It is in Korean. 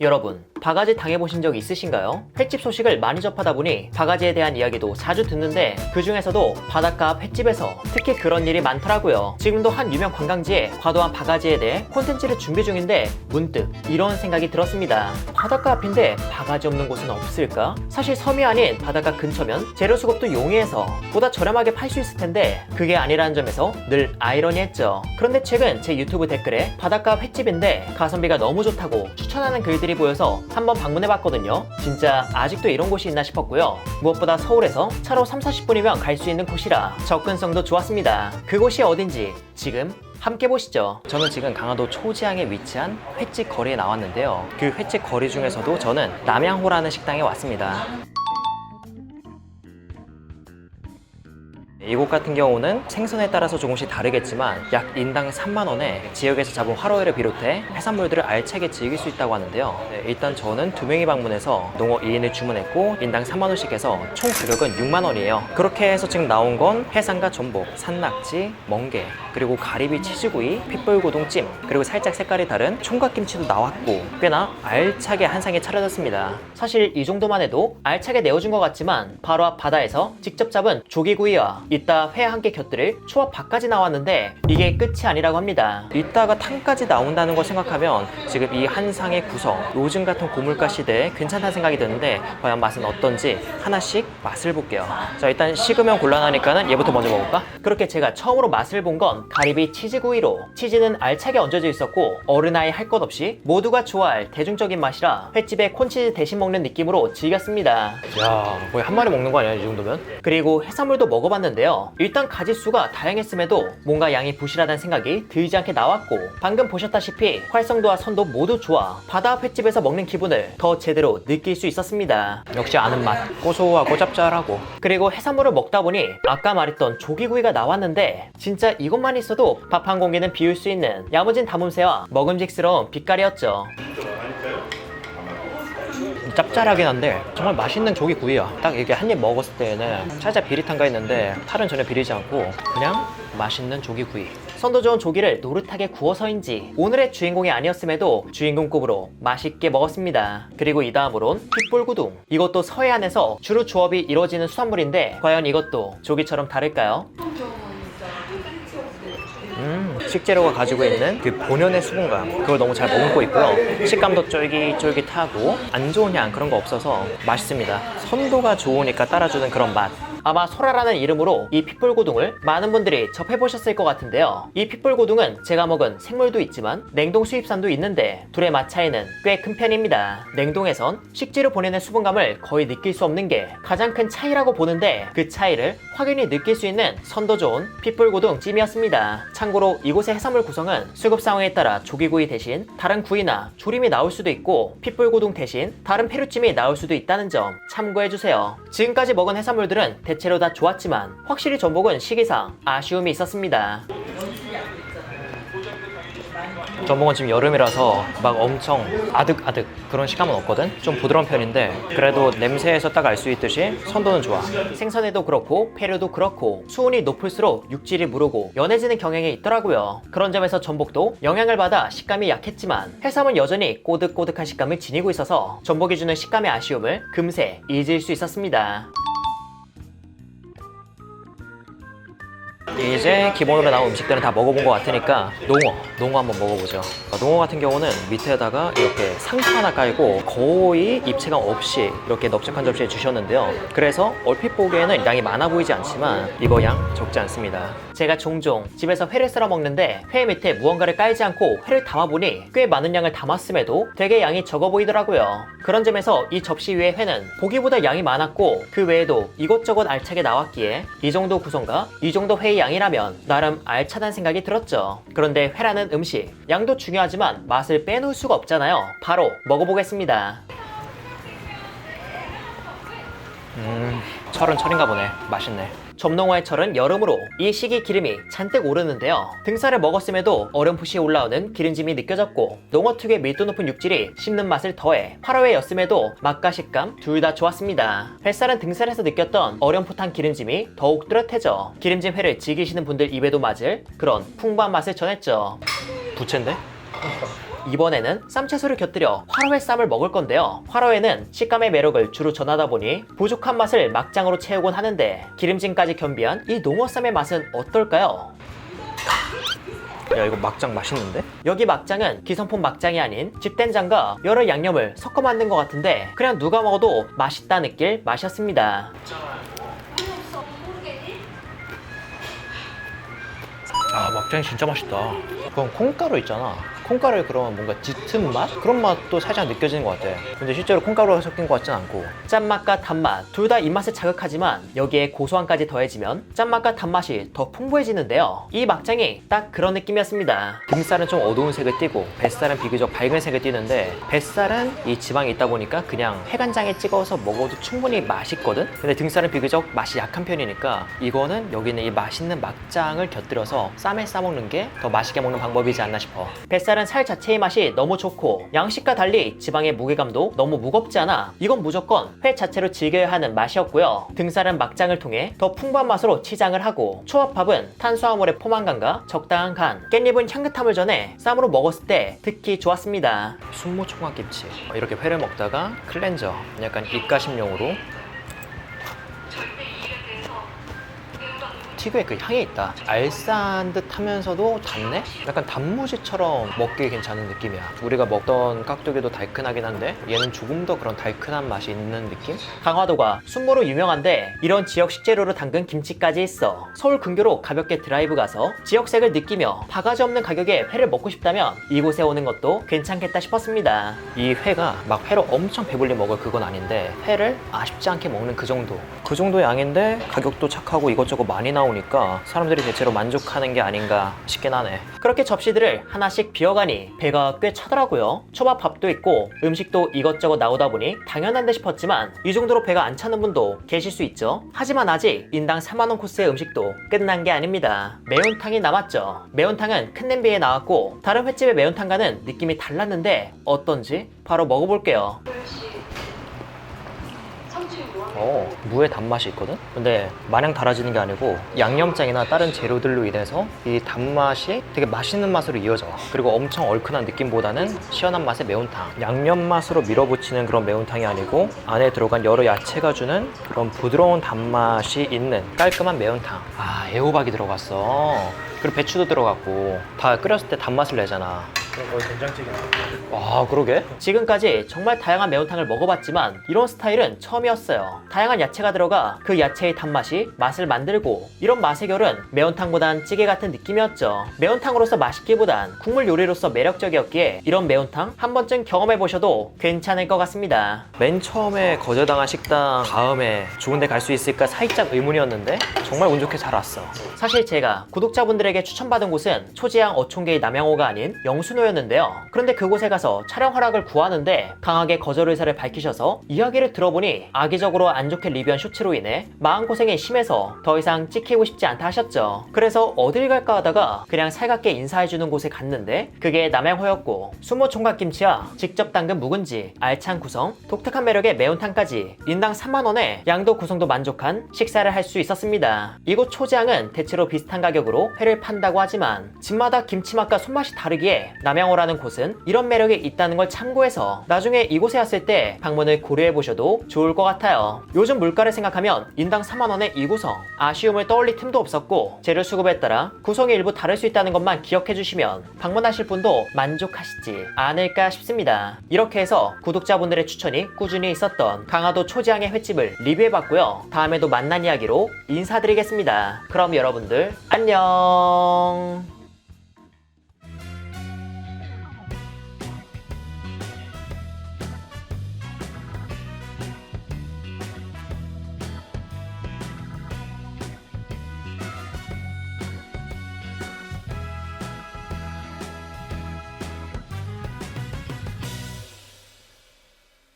여러분, 바가지 당해보신 적 있으신가요? 횟집 소식을 많이 접하다 보니 바가지에 대한 이야기도 자주 듣는데 그 중에서도 바닷가 앞 횟집에서 특히 그런 일이 많더라고요. 지금도 한 유명 관광지에 과도한 바가지에 대해 콘텐츠를 준비 중인데 문득 이런 생각이 들었습니다. 바닷가 앞인데 바가지 없는 곳은 없을까? 사실 섬이 아닌 바닷가 근처면 재료 수급도 용이해서 보다 저렴하게 팔 수 있을 텐데 그게 아니라는 점에서 늘 아이러니했죠. 그런데 최근 제 유튜브 댓글에 바닷가 앞 횟집인데 가성비가 너무 좋다고 추천하는 글들이 보여서 한번 방문해봤거든요. 진짜 아직도 이런 곳이 있나 싶었고요. 무엇보다 서울에서 차로 3-40분이면 갈 수 있는 곳이라 접근성도 좋았습니다. 그곳이 어딘지 지금 함께 보시죠. 저는 지금 강화도 초지항에 위치한 횟집 거리에 나왔는데요. 그 횟집 거리 중에서도 저는 남양호라는 식당에 왔습니다. 이곳 같은 경우는 생선에 따라서 조금씩 다르겠지만 약 인당 3만원에 지역에서 잡은 화로회를 비롯해 해산물들을 알차게 즐길 수 있다고 하는데요. 일단 저는 2명이 방문해서 농어 2인을 주문했고 인당 3만원씩 해서 총 가격은 6만원이에요. 그렇게 해서 지금 나온 건 해삼과 전복, 산낙지, 멍게, 그리고 가리비 치즈구이, 핏불고동찜, 그리고 살짝 색깔이 다른 총각김치도 나왔고 꽤나 알차게 한 상이 차려졌습니다. 사실 이 정도만 해도 알차게 내어준 것 같지만 바로 앞 바다에서 직접 잡은 조기구이와 이따 회 한 개 곁들일 초밥밥까지 나왔는데 이게 끝이 아니라고 합니다. 이따가 탕까지 나온다는 걸 생각하면 지금 이 한 상의 구성, 요즘 같은 고물가 시대에 괜찮다는 생각이 드는데 과연 맛은 어떤지 하나씩 맛을 볼게요. 자, 일단 식으면 곤란하니까는 얘부터 먼저 먹을까? 그렇게 제가 처음으로 맛을 본 건 가리비 치즈구이로 치즈는 알차게 얹어져 있었고 어른아이 할 것 없이 모두가 좋아할 대중적인 맛이라 횟집에 콘치즈 대신 먹는 느낌으로 즐겼습니다. 야, 거의 한 마리 먹는 거 아니야 이 정도면? 그리고 해산물도 먹어봤는데요. 일단 가짓수가 다양했음에도 뭔가 양이 부실하다는 생각이 들지 않게 나왔고 방금 보셨다시피 활성도와 선도 모두 좋아 바다 앞 횟집에서 먹는 기분을 더 제대로 느낄 수 있었습니다. 역시 아는 맛, 고소하고 짭짤하고. 그리고 해산물을 먹다 보니 아까 말했던 조기구이가 나왔는데 진짜 이것만 있어도 밥 한 공기는 비울 수 있는 야무진 담음새와 먹음직스러운 빛깔이었죠. 짭짤하긴 한데 정말 맛있는 조기구이야. 딱 이렇게 한 입 먹었을 때는 살짝 비릿한가 했는데 살은 전혀 비리지 않고 그냥 맛있는 조기구이. 선도 좋은 조기를 노릇하게 구워서인지 오늘의 주인공이 아니었음에도 주인공급으로 맛있게 먹었습니다. 그리고 이 다음으론 핏불구둥. 이것도 서해안에서 주로 조업이 이루어지는 수산물인데 과연 이것도 조기처럼 다를까요? 식재료가 가지고 있는 그 본연의 수분감 그걸 너무 잘 머금고 있고요. 식감도 쫄깃쫄깃하고 안 좋은 향 그런 거 없어서 맛있습니다. 선도가 좋으니까 따라주는 그런 맛. 아마 소라라는 이름으로 이 핏불고둥을 많은 분들이 접해보셨을 것 같은데요. 이 핏불고둥은 제가 먹은 생물도 있지만 냉동 수입산도 있는데 둘의 맛 차이는 꽤 큰 편입니다. 냉동에선 식재료 본연의 수분감을 거의 느낄 수 없는 게 가장 큰 차이라고 보는데 그 차이를 확연히 느낄 수 있는 선도 좋은 핏불고둥 찜이었습니다. 참고로 이곳의 해산물 구성은 수급 상황에 따라 조기구이 대신 다른 구이나 조림이 나올 수도 있고 핏불고둥 대신 다른 페루찜이 나올 수도 있다는 점 참고해주세요. 지금까지 먹은 해산물들은 대체로 다 좋았지만 확실히 전복은 시기상 아쉬움이 있었습니다. 전복은 지금 여름이라서 막 엄청 아득아득 그런 식감은 없거든? 좀 부드러운 편인데 그래도 냄새에서 딱 알 수 있듯이 선도는 좋아. 생선에도 그렇고 페류도 그렇고 수온이 높을수록 육질이 무르고 연해지는 경향이 있더라고요. 그런 점에서 전복도 영향을 받아 식감이 약했지만 해삼은 여전히 꼬득꼬득한 식감을 지니고 있어서 전복이 주는 식감의 아쉬움을 금세 잊을 수 있었습니다. 이제 기본으로 나온 음식들은 다 먹어본 것 같으니까 농어 한번 먹어보죠. 농어 같은 경우는 밑에다가 이렇게 상추 하나 깔고 거의 입체감 없이 이렇게 넓적한 접시에 주셨는데요. 그래서 얼핏 보기에는 양이 많아 보이지 않지만 이거 양 적지 않습니다. 제가 종종 집에서 회를 썰어 먹는데 회 밑에 무언가를 깔지 않고 회를 담아보니 꽤 많은 양을 담았음에도 되게 양이 적어 보이더라고요. 그런 점에서 이 접시 위의 회는 보기보다 양이 많았고 그 외에도 이것저것 알차게 나왔기에 이 정도 구성과 이 정도 회의 양이라면 나름 알차다는 생각이 들었죠. 그런데 회라는 음식 양도 중요하지만 맛을 빼놓을 수가 없잖아요. 바로 먹어보겠습니다. 철은 철인가 보네. 맛있네. 점농어의 철은 여름으로 이 시기 기름이 잔뜩 오르는데요. 등살을 먹었음에도 어렴풋이 올라오는 기름짐이 느껴졌고 농어 특유의 밀도 높은 육질이 씹는 맛을 더해 화로회였음에도 맛과 식감 둘 다 좋았습니다. 뱃살은 등살에서 느꼈던 어렴풋한 기름짐이 더욱 뚜렷해져 기름진 회를 즐기시는 분들 입에도 맞을 그런 풍부한 맛을 전했죠. 부채인데? 이번에는 쌈채소를 곁들여 화로회 쌈을 먹을 건데요. 화로회는 식감의 매력을 주로 전하다 보니 부족한 맛을 막장으로 채우곤 하는데 기름짐까지 겸비한 이 농어쌈의 맛은 어떨까요? 야, 이거 막장 맛있는데? 여기 막장은 기성품 막장이 아닌 집된장과 여러 양념을 섞어 만든 것 같은데 그냥 누가 먹어도 맛있다 느낄 맛이었습니다. 아, 막장이 진짜 맛있다. 그럼 콩가루 있잖아. 콩가루에 그런 뭔가 짙은 맛? 그런 맛도 살짝 느껴지는 것 같아. 근데 실제로 콩가루가 섞인 것 같진 않고 짠맛과 단맛 둘 다 입맛을 자극하지만 여기에 고소함까지 더해지면 짠맛과 단맛이 더 풍부해지는데요. 이 막장이 딱 그런 느낌이었습니다. 등살은 좀 어두운 색을 띠고 뱃살은 비교적 밝은 색을 띠는데 뱃살은 이 지방이 있다 보니까 그냥 회간장에 찍어서 먹어도 충분히 맛있거든? 근데 등살은 비교적 맛이 약한 편이니까 이거는 여기 있는 이 맛있는 막장을 곁들여서 쌈에 싸먹는 게 더 맛있게 먹는 방법이지 않나 싶어. 뱃살은 살 자체의 맛이 너무 좋고 양식과 달리 지방의 무게감도 너무 무겁지 않아 이건 무조건 회 자체로 즐겨야 하는 맛이었고요. 등살은 막장을 통해 더 풍부한 맛으로 치장을 하고 초밥밥은 탄수화물의 포만감과 적당한 간, 깻잎은 향긋함을 전해 쌈으로 먹었을 때 특히 좋았습니다. 순무 총각김치 이렇게 회를 먹다가 클렌저 약간 입가심용으로 특유의 그 향이 있다. 알싸한 듯 하면서도 단내? 약간 단무지처럼 먹기 괜찮은 느낌이야. 우리가 먹던 깍두기도 달큰하긴 한데 얘는 조금 더 그런 달큰한 맛이 있는 느낌? 강화도가 순무로 유명한데 이런 지역 식재료로 담근 김치까지 있어. 서울 근교로 가볍게 드라이브 가서 지역색을 느끼며 바가지 없는 가격에 회를 먹고 싶다면 이곳에 오는 것도 괜찮겠다 싶었습니다. 이 회가 막 회로 엄청 배불리 먹을 그건 아닌데 회를 아쉽지 않게 먹는 그 정도 양인데 가격도 착하고 이것저것 많이 나오니까 사람들이 대체로 만족하는 게 아닌가 싶긴 하네. 그렇게 접시들을 하나씩 비워가니 배가 꽤 차더라고요. 초밥밥도 있고 음식도 이것저것 나오다 보니 당연한 데 싶었지만 이 정도로 배가 안 차는 분도 계실 수 있죠. 하지만 아직 인당 4만원 코스의 음식도 끝난 게 아닙니다. 매운탕이 남았죠. 매운탕은 큰 냄비에 나왔고 다른 횟집의 매운탕과는 느낌이 달랐는데 어떤지 바로 먹어볼게요. 무의 단맛이 있거든? 근데 마냥 달아지는 게 아니고 양념장이나 다른 재료들로 인해서 이 단맛이 되게 맛있는 맛으로 이어져. 그리고 엄청 얼큰한 느낌보다는 시원한 맛의 매운탕. 양념 맛으로 밀어붙이는 그런 매운탕이 아니고 안에 들어간 여러 야채가 주는 그런 부드러운 단맛이 있는 깔끔한 매운탕. 아, 애호박이 들어갔어. 그리고 배추도 들어갔고 다 끓였을 때 단맛을 내잖아. 거의 된장찌개. 와, 그러게? 지금까지 정말 다양한 매운탕을 먹어봤지만 이런 스타일은 처음이었어요. 다양한 야채가 들어가 그 야채의 단맛이 맛을 만들고 이런 맛의 결은 매운탕보단 찌개 같은 느낌이었죠. 매운탕으로서 맛있기보단 국물 요리로서 매력적이었기에 이런 매운탕 한 번쯤 경험해보셔도 괜찮을 것 같습니다. 맨 처음에 거절당한 식당 다음에 좋은 데 갈 수 있을까 살짝 의문이었는데 정말 운 좋게 잘 왔어. 사실 제가 구독자분들에게 추천받은 곳은 초지향 어촌계의 남양호가 아닌 영순호였는데요. 그런데 그곳에 가서 촬영 허락을 구하는데 강하게 거절 의사를 밝히셔서 이야기를 들어보니 악의적으로 안 좋게 리뷰한 쇼츠로 인해 마음고생이 심해서 더 이상 찍히고 싶지 않다 하셨죠. 그래서 어딜 갈까 하다가 그냥 살갑게 인사해주는 곳에 갔는데 그게 남양호였고 순무 총각김치와 직접 담근 묵은지, 알찬 구성, 독특한 매력의 매운탕까지 인당 3만원에 양도 구성도 만족한 식사를 할 수 있었습니다. 이곳 초지향은 대체로 비슷한 가격으로 회를 판다고 하지만 집마다 김치맛과 손맛이 다르기에 남양호라는 곳은 이런 매력이 있다는 걸 참고해서 나중에 이곳에 왔을 때 방문을 고려해보셔도 좋을 것 같아요. 요즘 물가를 생각하면 인당 4만원의 이 구성, 아쉬움을 떠올릴 틈도 없었고 재료 수급에 따라 구성이 일부 다를 수 있다는 것만 기억해주시면 방문하실 분도 만족하시지 않을까 싶습니다. 이렇게 해서 구독자분들의 추천이 꾸준히 있었던 강화도 초지향의 횟집을 리뷰해봤고요. 다음에도 만난 이야기로 인사드리겠습니다. 그럼 여러분들 안녕.